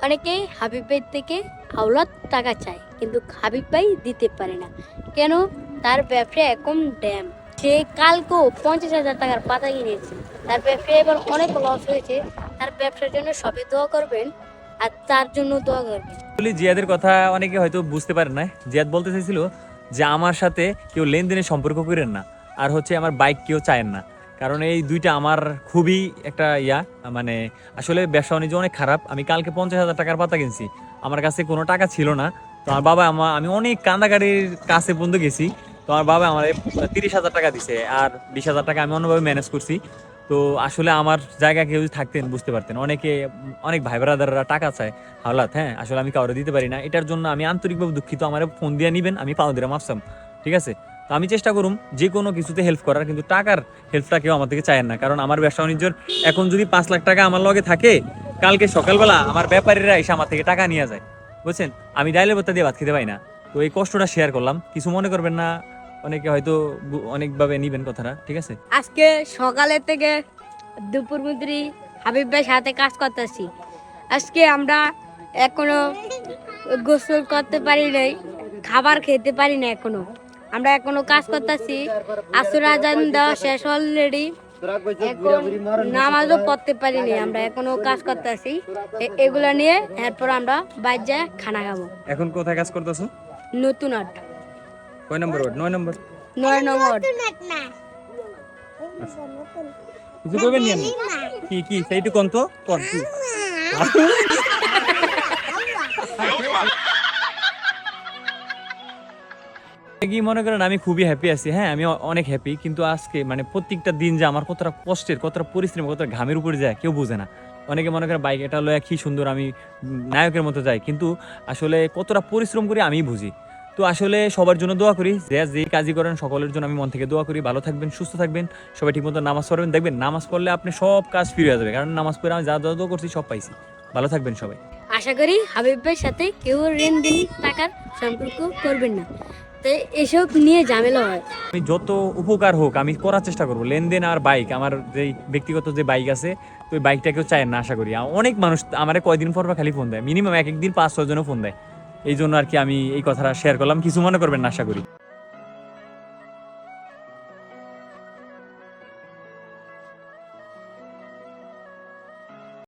অনেকেই হাবিব ভাই থেকে আওলাদ টাকা চায়, কিন্তু হাবিব ভাই দিতে পারে না। কেন? তার ব্যবসা এখন ড্যাম। সে কালকেও 50,000 টাকার পাতা কিনেছে। তার ব্যবসা এবার অনেক লস হয়েছে। তার ব্যবসার জন্য সবাই দোয়া করবেন, আর তার জন্য দোয়া করবেন। জিয়াদের কথা অনেকে হয়তো বুঝতে পারে না। জিয়াদ বলতে চাইছিল যে আমার সাথে কেউ লেনদেনের সম্পর্ক করেন না, আর হচ্ছে আমার বাইক কেউ চায়েন না। কারণ এই দুইটা আমার খুবই একটা মানে আসলে ব্যবসা বাণিজ্য অনেক খারাপ। আমি কালকে 50,000 টাকার পাতা কিনছি, আমার কাছে কোনো টাকা ছিল না। তো আমার বাবা আমি অনেক কান্দাকাটির কাছে পর্যন্ত গেছি। তো আমার বাবা আমার 30,000 টাকা দিছে, আর 20,000 টাকা আমি অন্যভাবে ম্যানেজ করছি। তো আসলে আমার জায়গা কেউ যদি থাকতেন বুঝতে পারতেন। অনেক ভাই ব্রাদাররা টাকা চায় হাওলাত, হ্যাঁ আসলে আমি কাউরে দিতে পারি না। এটার জন্য আমি আন্তরিকভাবে দুঃখিত। আমার ফোন দিয়ে নিবেন, আমি পাও দিলাম মাপসাম, ঠিক আছে? তো আমি চেষ্টা করুম যে কোনো কিছুতে হেল্প করার, কিন্তু টাকার হেল্পটা কেউ আমার থেকে চায় না। কারণ আমার ব্যবসা বাণিজ্যের এখন যদি 5 লাখ টাকা আমার লগে থাকে, কালকে সকালবেলা আমার ব্যাপারীরা এসে আমার থেকে টাকা নিয়ে যায়, বুঝছেন? আমি ডাইলে ভর্তা দিয়ে ভাত খেতে পাই না। তো এই কষ্টটা শেয়ার করলাম, কিছু মনে করবেন না। অনেকে হয়তো অনেকভাবে নিবেন কথাটা, ঠিক আছে? আজকে সকালে থেকে দুপুর মন্ত্রী হাবিব ভাই সাথে কাজ করতেছি। আজকে আমরা এখনো গোসল করতে পারি নাই, খাবার খেতে পারি না এখনো। আমরা এখনো কাজ করতেছি। আসর আজান দেওয়া শেষ অলরেডি, এখন নামাজও পড়তে পারিনি। আমরা এখনো কাজ করতেছি এগুলা নিয়ে। এরপর আমরা বাইরে যায় খানা খাবো। এখন কোথায় কাজ করতেছো? নতুন আট কয় নম্বর ওয়ার্ড? 9 নম্বর। 9 নম্বর। কিছু করবেন নি? কি কি সেইটু কোন তো কোন কি কি মনে করেন আমি খুবই হ্যাপি আছি। হ্যাঁ আমি অনেক হ্যাপি, কিন্তু আজকে মানে প্রত্যেকটা দিন যে আমার কতটা কষ্টের, কতটা পরিশ্রম, কতটা ঘামের উপরে যায় কেউ বোঝে না। অনেকে মনে করে বাইক এটা লয়া কি সুন্দর, আমি নায়কের মতো যাই, কিন্তু আসলে কতটা পরিশ্রম করি আমি বুঝি। তো আসলে সবার জন্য দোয়া করি, যে কাজই করেন সকলের জন্য আমি মন থেকে দোয়া করি। ভালো থাকবেন, সুস্থ থাকবেন, সবাই ঠিকমতো নামাজ পড়বেন। দেখবেন নামাজ পড়লে আপনি সব কাজ ফিরে হয়ে যাবে, কারণ নামাজ পড়ে আমি যা যা দোয়া করছি সব পাইছি। ভালো থাকবেন সবাই। আশা করি হাবিব ভাইয়ের সাথে কেউ লেনদেন টাকার সম্পর্ক করবেন না, তাই এসব নিয়ে ঝামেলা হয়। আমি যত উপকার হোক আমি করার চেষ্টা করবো। লেনদেন আর বাইক, আমার যে ব্যক্তিগত যে বাইক আছে, তো ওই বাইকটা কেউ চায় না আশা করি। অনেক মানুষ আমার কয়দিন পর খালি ফোন দেয়, মিনিমাম এক একদিন 5-6 জনও ফোন দেয়। এই জন্য আর কি আমি এই কথাটা শেয়ার করলাম, কিছু মনে করবেন না আশা করি।